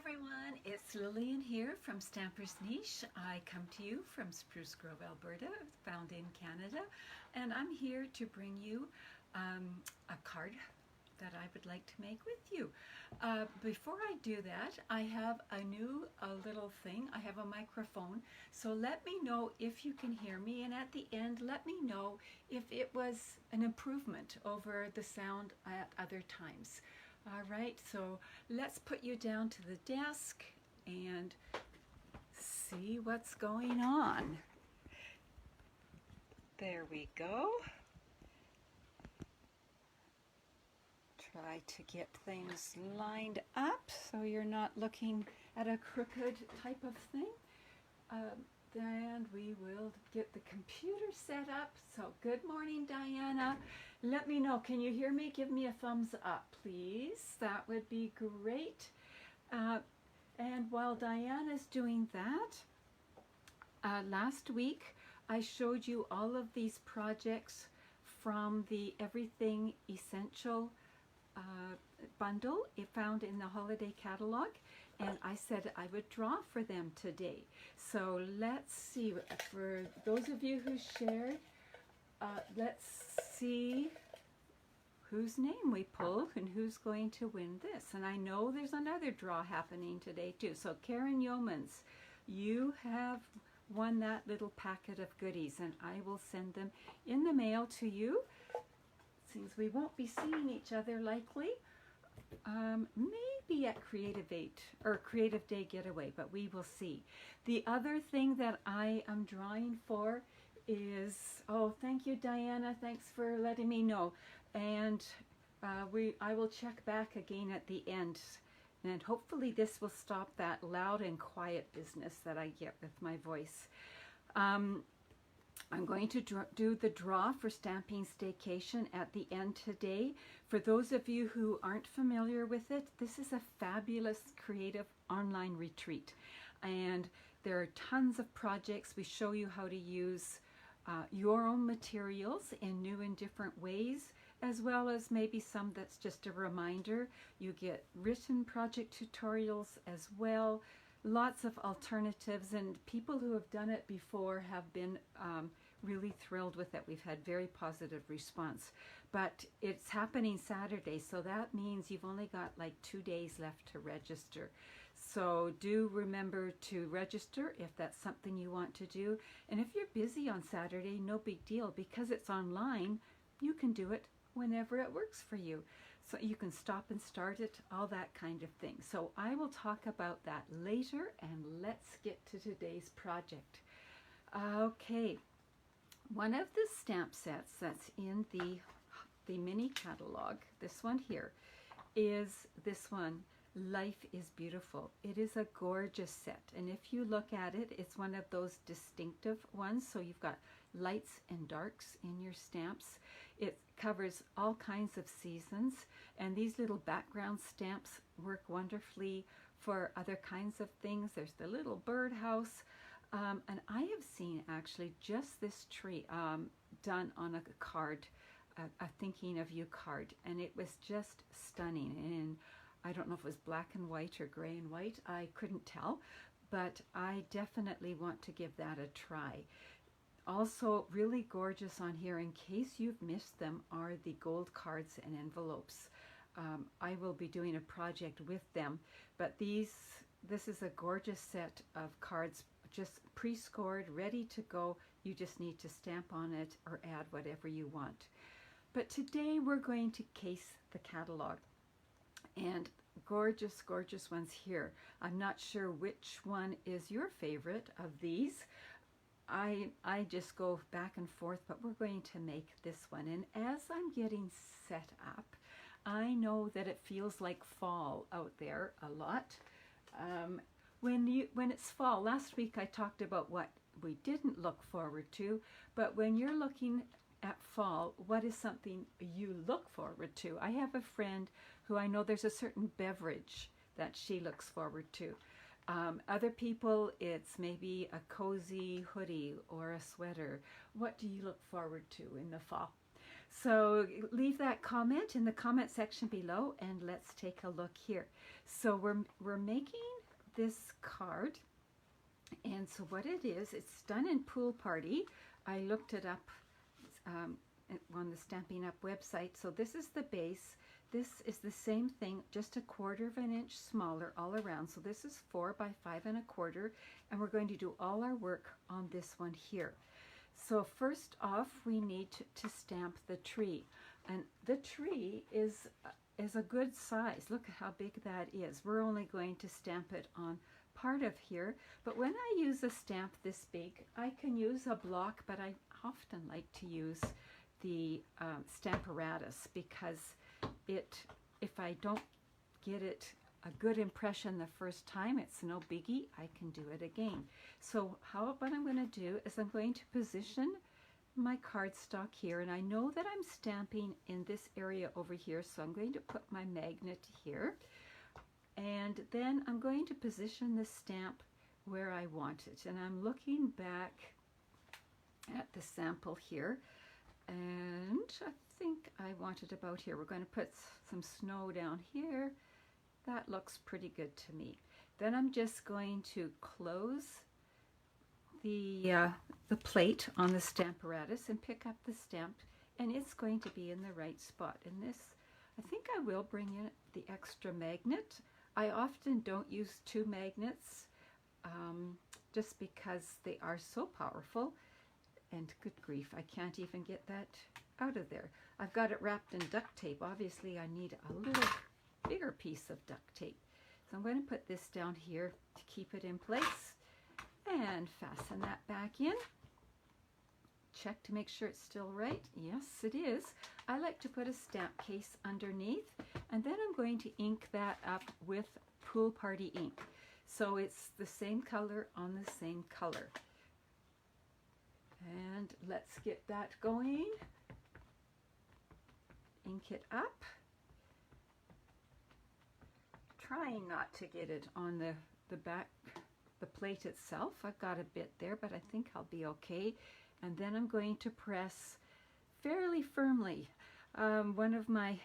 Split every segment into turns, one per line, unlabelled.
everyone, it's Lillian here from Stamper's Niche. I come to you from Spruce Grove, Alberta, found in Canada, and I'm here to bring you a card that I would like to make with you. Before I do that, I have a little thing. I have a microphone, so let me know if you can hear me, and at the end let me know if it was an improvement over the sound at other times. All right, so let's put you down to the desk and see what's going on. There we go. Try to get things lined up so you're not looking at a crooked type of thing. Then we will get the computer set up. So good morning, Diana. Let me know, can you hear me? Give me a thumbs up, please. That would be great. And while Diana's doing that, last week I showed you all of these projects from the Everything Essential bundle it found in the holiday catalog, and I said I would draw for them today. So let's see, for those of you who shared, let's see whose name we pull and who's going to win this. And I know there's another draw happening today too. So Karen Yeomans, you have won that little packet of goodies, and I will send them in the mail to you. Since we won't be seeing each other likely, maybe at Creative Day Getaway, but we will see. The other thing that I am drawing for is, oh, thank you, Diana, thanks for letting me know. And I will check back again at the end, and hopefully this will stop that loud and quiet business that I get with my voice. I'm going to do the draw for Stamping Staycation at the end today. For those of you who aren't familiar with it, this is a fabulous creative online retreat. And there are tons of projects. We show you how to use your own materials in new and different ways, as well as maybe some that's just a reminder. You get written project tutorials as well. Lots of alternatives, and people who have done it before have been really thrilled with it. We've had very positive response. But it's happening Saturday, so that means you've only got like 2 days left to register. So do remember to register if that's something you want to do. And if you're busy on Saturday, no big deal. Because it's online, you can do it whenever it works for you. So you can stop and start it, all that kind of thing. So I will talk about that later, and let's get to today's project. Okay, one of the stamp sets that's in the mini catalog, this one here, is this one, Life is Beautiful. It is a gorgeous set, and if you look at it, it's one of those distinctive ones. So you've got lights and darks in your stamps. It covers all kinds of seasons, and these little background stamps work wonderfully for other kinds of things. There's the little birdhouse, and I have seen actually just this tree done on a card, a Thinking of You card, and it was just stunning. And I don't know if it was black and white or gray and white, I couldn't tell, but I definitely want to give that a try. Also really gorgeous on here, in case you've missed them, are the gold cards and envelopes. I will be doing a project with them, but this is a gorgeous set of cards, just pre-scored, ready to go. You just need to stamp on it or add whatever you want. But today we're going to case the catalog, and gorgeous, gorgeous ones here. I'm not sure which one is your favorite of these. I just go back and forth, but we're going to make this one. And as I'm getting set up, I know that it feels like fall out there a lot. When it's fall, last week I talked about what we didn't look forward to, but when you're looking at fall, what is something you look forward to? I have a friend who I know there's a certain beverage that she looks forward to. Other people, it's maybe a cozy hoodie or a sweater. What do you look forward to in the fall? So leave that comment in the comment section below, and let's take a look here. So we're making this card, and so what it is, it's done in Pool Party. I looked it up on the Stampin' Up website. So this is the base. This is the same thing, just a 1/4 of an inch smaller all around. So this is 4 by 5 1/4, and we're going to do all our work on this one here. So first off, we need to stamp the tree, and the tree is a good size. Look at how big that is. We're only going to stamp it on part of here, but when I use a stamp this big, I can use a block, but I often like to use the Stamparatus, because if I don't get it a good impression the first time, it's no biggie. I can do it again. So what I'm going to do is I'm going to position my cardstock here, and I know that I'm stamping in this area over here, so I'm going to put my magnet here, and then I'm going to position the stamp where I want it. And I'm looking back at the sample here, and I think I want it about here. We're going to put some snow down here. That looks pretty good to me. Then I'm just going to close the plate on the Stamparatus and pick up the stamp, and it's going to be in the right spot. And this, I think I will bring in the extra magnet. I often don't use 2 magnets just because they are so powerful. And good grief, I can't even get that out of there. I've got it wrapped in duct tape. Obviously, I need a little bigger piece of duct tape. So I'm going to put this down here to keep it in place and fasten that back in. Check to make sure it's still right. Yes, it is. I like to put a stamp case underneath, and then I'm going to ink that up with Pool Party ink. So it's the same color on the same color. And let's get that going. Ink it up. Trying not to get it on the back, the plate itself. I've got a bit there, but I think I'll be okay. And then I'm going to press fairly firmly. One of my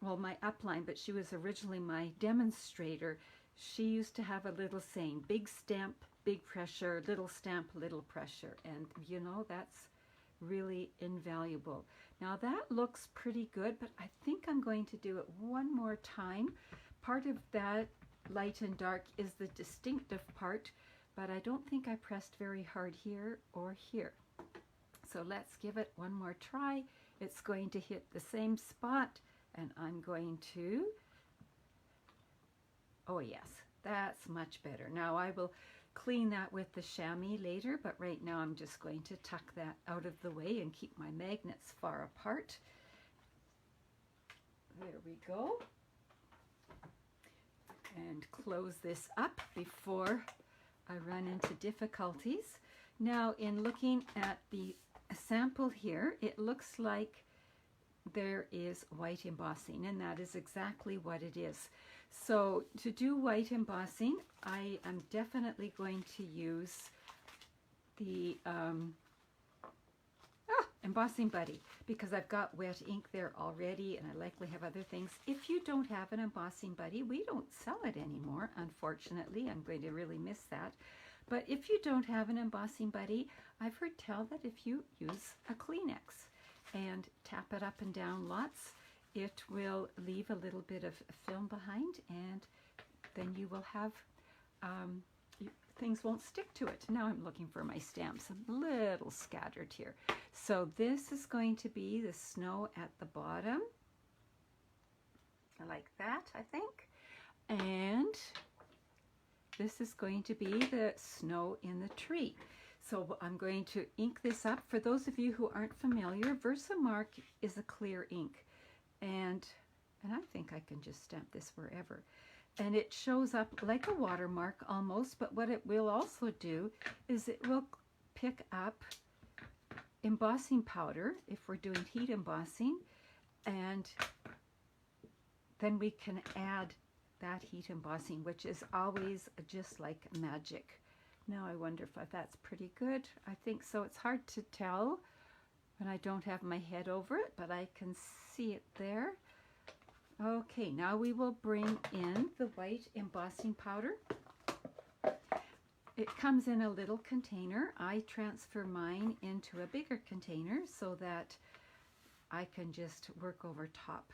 upline, but she was originally my demonstrator, she used to have a little saying, big stamp, big pressure, little stamp, little pressure. And you know, that's really invaluable. Now that looks pretty good, but I think I'm going to do it one more time. Part of that light and dark is the distinctive part, but I don't think I pressed very hard here or here. So let's give it one more try. It's going to hit the same spot, and I'm going to, oh yes, that's much better. Now I will clean that with the chamois later, but right now I'm just going to tuck that out of the way and keep my magnets far apart. There we go. And close this up before I run into difficulties. Now, in looking at the sample here, it looks like there is white embossing, and that is exactly what it is. So to do white embossing, I am definitely going to use the Embossing Buddy, because I've got wet ink there already, and I likely have other things. If you don't have an Embossing Buddy, we don't sell it anymore, unfortunately. I'm going to really miss that. But if you don't have an Embossing Buddy, I've heard tell that if you use a Kleenex and tap it up and down lots, it will leave a little bit of film behind, and then you will have, things won't stick to it. Now I'm looking for my stamps, a little scattered here. So this is going to be the snow at the bottom. I like that, I think. And this is going to be the snow in the tree. So I'm going to ink this up. For those of you who aren't familiar, Versamark is a clear ink. And I think I can just stamp this wherever. And it shows up like a watermark almost, but what it will also do is it will pick up embossing powder if we're doing heat embossing, and then we can add that heat embossing, which is always just like magic. Now I wonder if that's pretty good. I think so. It's hard to tell And I don't have my head over it, but I can see it there. Okay, now we will bring in the white embossing powder. It comes in a little container. I transfer mine into a bigger container so that I can just work over top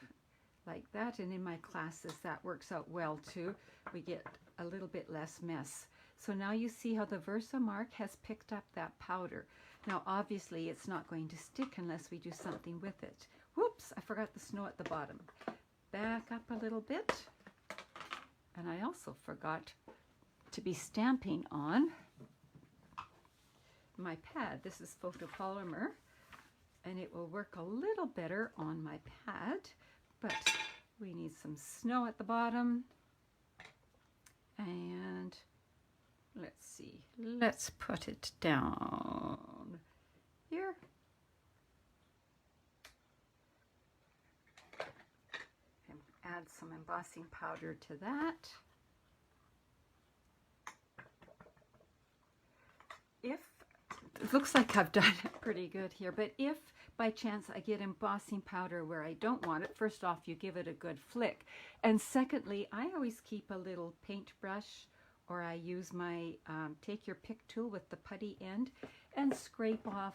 like that. And in my classes, that works out well too. We get a little bit less mess. So now you see how the Versamark has picked up that powder. Now, obviously, it's not going to stick unless we do something with it. Whoops, I forgot the snow at the bottom. Back up a little bit. And I also forgot to be stamping on my pad. This is photopolymer, and it will work a little better on my pad, but we need some snow at the bottom. And let's see, let's put it down here. And add some embossing powder to that. If it looks like I've done it pretty good here, but if by chance I get embossing powder where I don't want it, first off, you give it a good flick. And secondly, I always keep a little paintbrush, or I use my take your pick tool with the putty end and scrape off,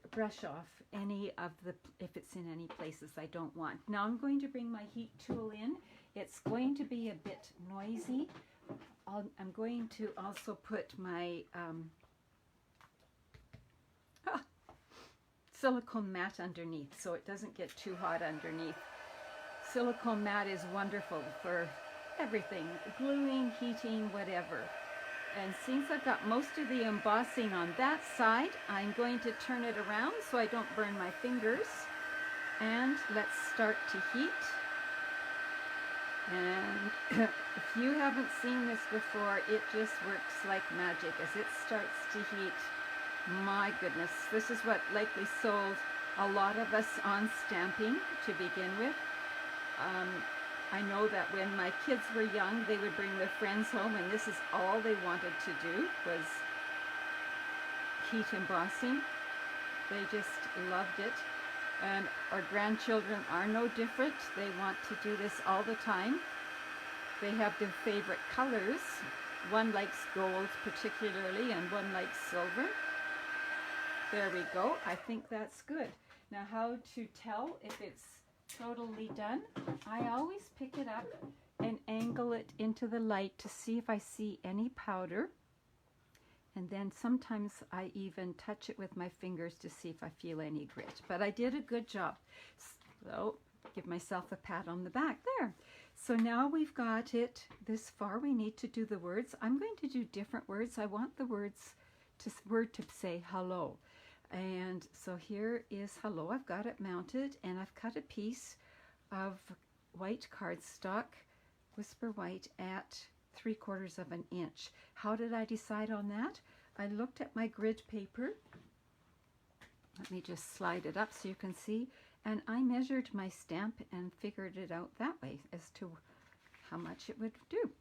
brush off any of the, if it's in any places I don't want. Now I'm going to bring my heat tool in. It's going to be a bit noisy. I'm going to also put my silicone mat underneath so it doesn't get too hot underneath. Silicone mat is wonderful for everything, gluing, heating, whatever. And since I've got most of the embossing on that side, I'm going to turn it around so I don't burn my fingers. And let's start to heat. And if you haven't seen this before, it just works like magic as it starts to heat. My goodness, this is what likely sold a lot of us on stamping to begin with. I know that when my kids were young, they would bring their friends home, and this is all they wanted to do was heat embossing. They just loved it. And our grandchildren are no different. They want to do this all the time. They have their favorite colors. One likes gold particularly, and one likes silver. There we go. I think that's good. Now, how to tell if it's totally done? I always pick it up and angle it into the light to see if I see any powder. And then sometimes I even touch it with my fingers to see if I feel any grit. But I did a good job. So give myself a pat on the back there. So now we've got it this far. We need to do the words. I'm going to do different words. I want the word to say hello. And so here is hello. I've got it mounted, and I've cut a piece of white cardstock, Whisper White, at 3/4 of an inch. How did I decide on that? I looked at my grid paper. Let me just slide it up so you can see. And I measured my stamp and figured it out that way as to how much it would do.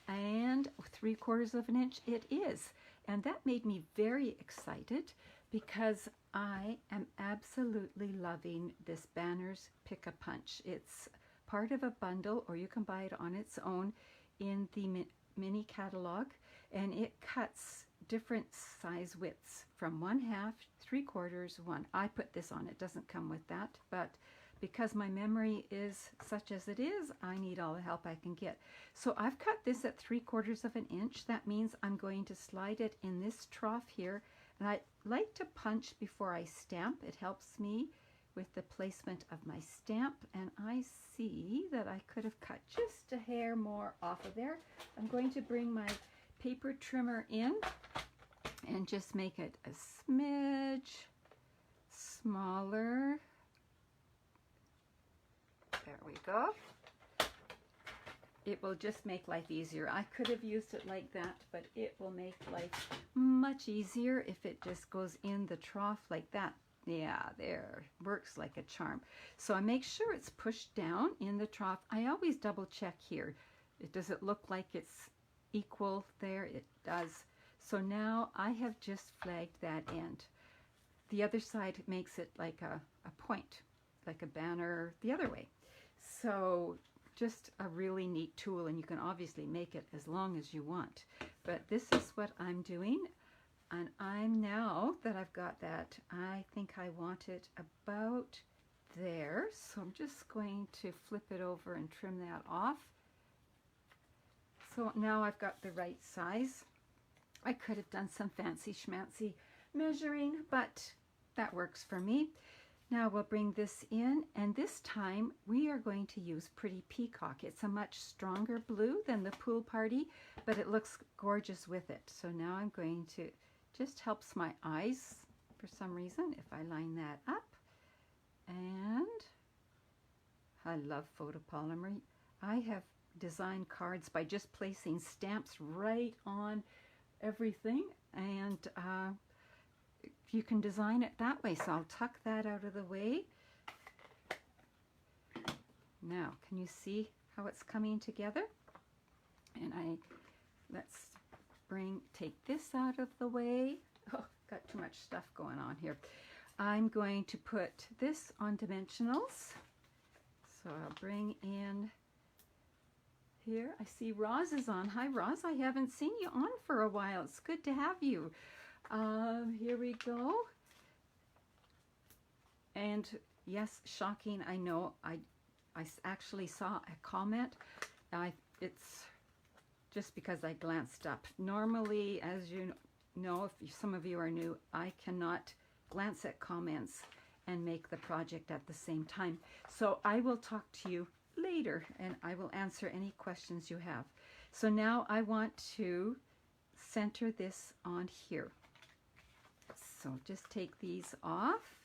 And 3/4 of an inch it is. And that made me very excited because I am absolutely loving this Banners Pick a Punch. It's part of a bundle, or you can buy it on its own in the mini catalog, and it cuts different size widths from 1/2, 3/4, 1. I put this on. It doesn't come with that, but because my memory is such as it is, I need all the help I can get. So I've cut this at 3/4 of an inch. That means I'm going to slide it in this trough here, and I like to punch before I stamp. It helps me with the placement of my stamp, and I see that I could have cut just a hair more off of there. I'm going to bring my paper trimmer in and just make it a smidge smaller. There we go. It will just make life easier. I could have used it like that, but it will make life much easier if it just goes in the trough like that. Yeah, there, works like a charm. So I make sure it's pushed down in the trough. I always double check here. Does it look like it's equal there? It does. So now I have just flagged that end. the other side makes it like a point, like a banner the other way. So just a really neat tool, and you can obviously make it as long as you want. But this is what I'm doing, and I'm now that I've got that, I think I want it about there. So I'm just going to flip it over and trim that off. So now I've got the right size. I could have done some fancy schmancy measuring, but that works for me. Now we'll bring this in, and this time we are going to use Pretty Peacock. It's a much stronger blue than the Pool Party, but it looks gorgeous with it. So now I'm going to, just helps my eyes for some reason if I line that up. And I love photopolymer. I have designed cards by just placing stamps right on everything, and you can design it that way. So I'll tuck that out of the way. Now, can you see how it's coming together? And let's take this out of the way. Oh, got too much stuff going on here. I'm going to put this on dimensionals. So I'll bring in here. I see Roz is on. Hi, Roz. I haven't seen you on for a while. It's good to have you. Here we go. And yes, shocking. I know. I actually saw a comment. It's just because I glanced up. Normally, as you know, if some of you are new, I cannot glance at comments and make the project at the same time. So I will talk to you later and I will answer any questions you have. So now I want to center this on here. So just take these off.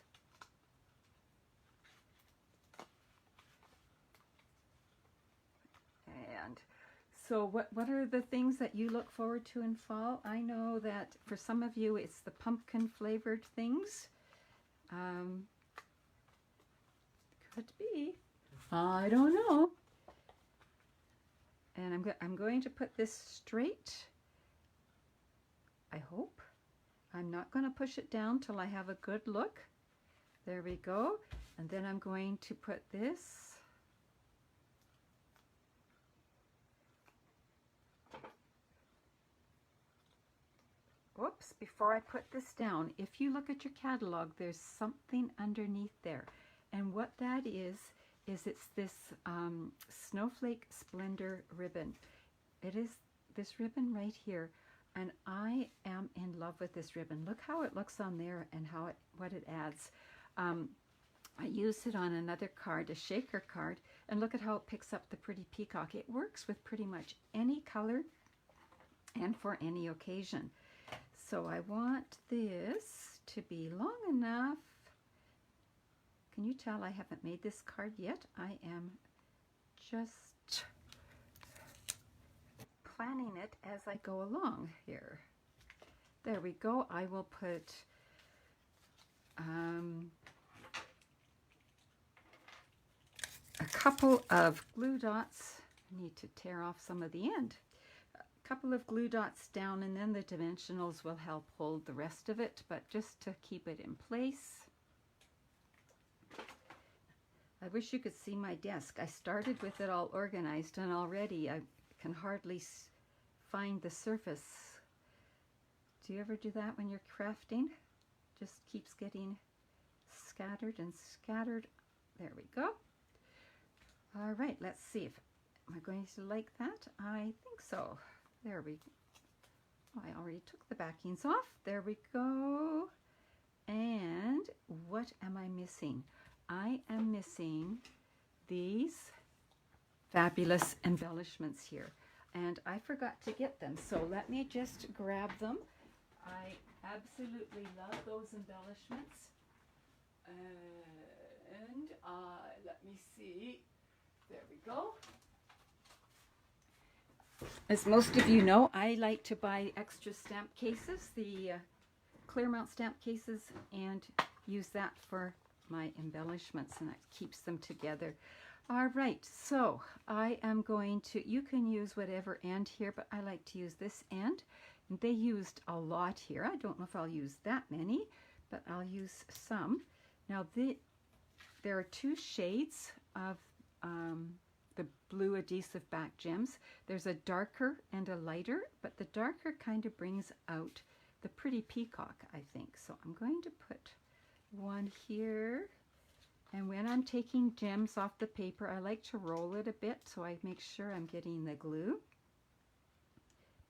And so what are the things that you look forward to in fall? I know that for some of you it's the pumpkin flavored things. Could be. I don't know. And I'm going to put this straight. I hope. I'm not going to push it down till I have a good look. There we go. And then I'm going to put this. Whoops, before I put this down, if you look at your catalog, there's something underneath there. And what that is it's this Snowflake Splendor ribbon. It is this ribbon right here. And I am in love with this ribbon. Look how it looks on there and what it adds. I used it on another card, a shaker card, and look at how it picks up the Pretty Peacock. It works with pretty much any color and for any occasion. So I want this to be long enough. Can you tell I haven't made this card yet? I am just planning it as I go along here. There we go. I will put a couple of glue dots. I need to tear off some of the end. A couple of glue dots down, and then the dimensionals will help hold the rest of it, but just to keep it in place. I wish you could see my desk. I started with it all organized, and already I can hardly find the surface. Do you ever do that when you're crafting? Just keeps getting scattered and scattered. There we go. All right, let's see if am I going to like that? I think so. There we go. Oh, I already took the backings off. There we go. And what am I missing? I am missing these fabulous embellishments here. And I forgot to get them, so let me just grab them. I absolutely love those embellishments. And let me see. There we go. As most of you know, I like to buy extra stamp cases, the Clearmount stamp cases, and use that for my embellishments, and that keeps them together. All right, so I am going to, you can use whatever end here, but I like to use this end. They used a lot here. I don't know if I'll use that many, but I'll use some. Now there are two shades of the blue adhesive back gems. There's a darker and a lighter, but the darker kind of brings out the pretty peacock, I think. So I'm going to put one here. And when I'm taking gems off the paper, I like to roll it a bit so I make sure I'm getting the glue.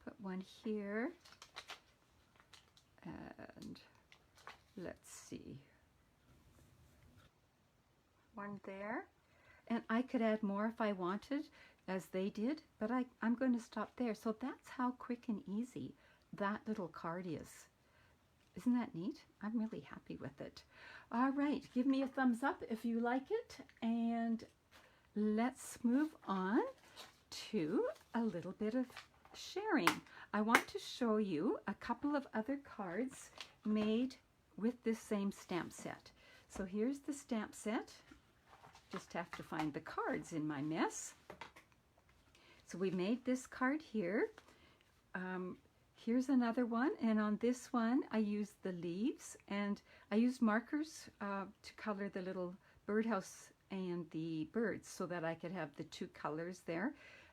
Put one here. And let's see. One there. And I could add more if I wanted, as they did, but I'm going to stop there. So that's how quick and easy that little card is. Isn't that neat? I'm really happy with it. All right, give me a thumbs up if you like it, and let's move on to a little bit of sharing. I want to show you a couple of other cards made with this same stamp set. So here's the stamp set. Just have to find the cards in my mess. So we made this card here. Here's another one, and on this one I used the leaves, and I used markers to color the little birdhouse and the birds so that I could have the two colors there.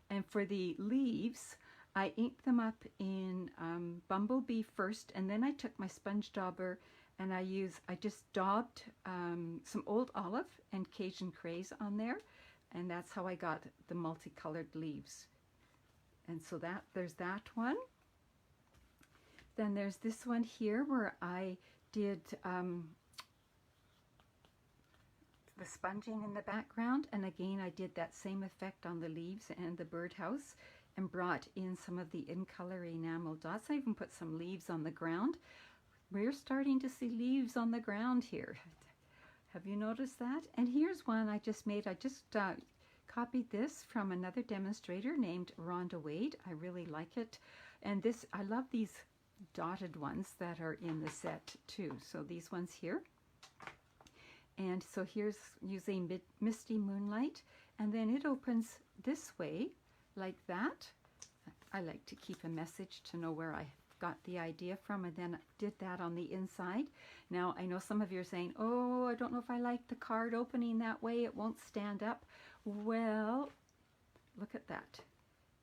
And for the leaves, I inked them up in Bumblebee first, and then I took my sponge dauber and I just daubed some old olive and Cajun craze on there, and that's how I got the multicolored leaves. And so there's that one. Then there's this one here where I did the sponging in the background, and again I did that same effect on the leaves and the birdhouse and brought in some of the in color enamel dots. I even put some leaves on the ground. We're starting to see leaves on the ground here. Have you noticed that? And here's one I just made. I just copied this from another demonstrator named Rhonda Wade. I really like it. And this, I love these dotted ones that are in the set too. So these ones here. And so here's using Misty Moonlight. And then it opens this way like that. I like to keep a message to know where I got the idea from, and then did that on the inside. Now I know some of you are saying, oh, I don't know if I like the card opening that way, it won't stand up. Well, look at that.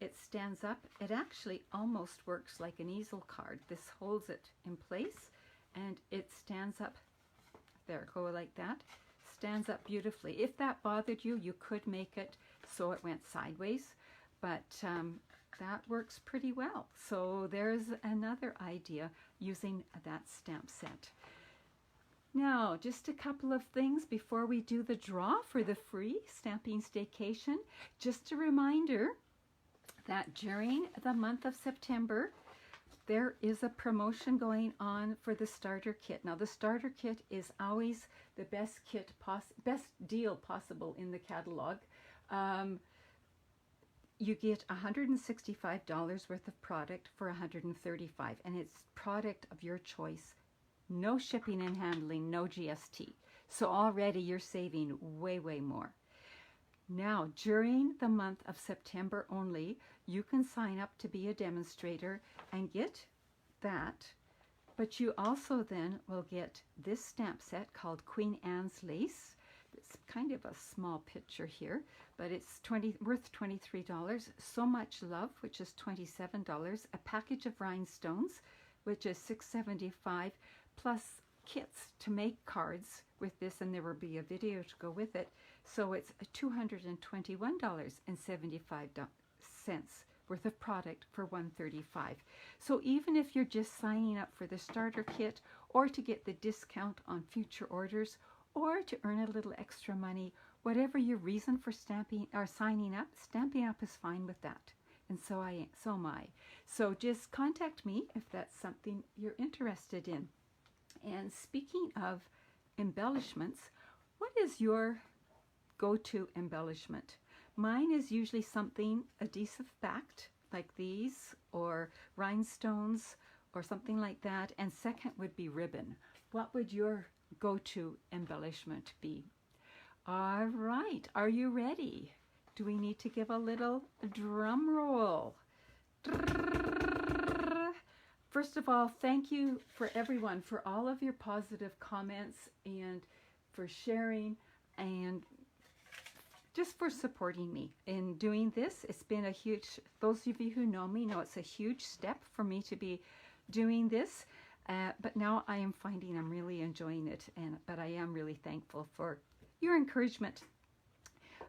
It stands up. It actually almost works like an easel card. This holds it in place and it stands up. There, go like that. Stands up beautifully. If that bothered you, you could make it so it went sideways, but that works pretty well. So there's another idea using that stamp set. Now, just a couple of things before we do the draw for the free Stamping Staycation. Just a reminder that during the month of September, there is a promotion going on for the starter kit. Now, the starter kit is always the best deal possible in the catalog. You get $165 worth of product for $135, and it's product of your choice. No shipping and handling, no GST. So already you're saving way, way more. Now, during the month of September only, you can sign up to be a demonstrator and get that. But you also then will get this stamp set called Queen Anne's Lace. It's kind of a small picture here, but it's worth $23. So Much Love, which is $27. A package of rhinestones, which is $6.75, plus kits to make cards with this, and there will be a video to go with it. So it's $221.75 worth of product for $135. So even if you're just signing up for the starter kit, or to get the discount on future orders, or to earn a little extra money, whatever your reason for stamping up is fine with that. And so am I. So just contact me if that's something you're interested in. And speaking of embellishments, what is your go-to embellishment? Mine is usually something adhesive backed, like these, or rhinestones, or something like that. And second would be ribbon. What would your go-to embellishment be? All right, are you ready? Do we need to give a little drum roll? first of all, thank you for everyone, for all of your positive comments and for sharing and just for supporting me in doing this. It's been a huge, those of you who know me know it's a huge step for me to be doing this. But now I am finding I'm really enjoying it, but I am really thankful for your encouragement.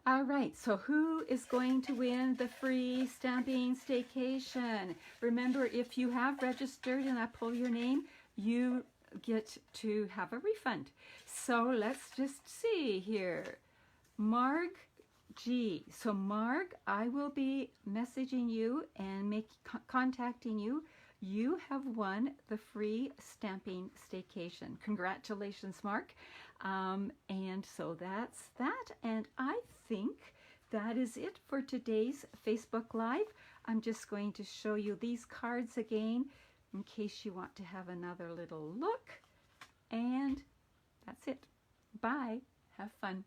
All right, so who is going to win the free stamping staycation? Remember, if you have registered and I pull your name, you get to have a refund. So let's just see here. Marg G. So Marg, I will be messaging you and contacting you. You have won the free stamping staycation. Congratulations, Mark. And so that's that. And I think that is it for today's Facebook Live. I'm just going to show you these cards again in case you want to have another little look. And that's it. Bye. Have fun.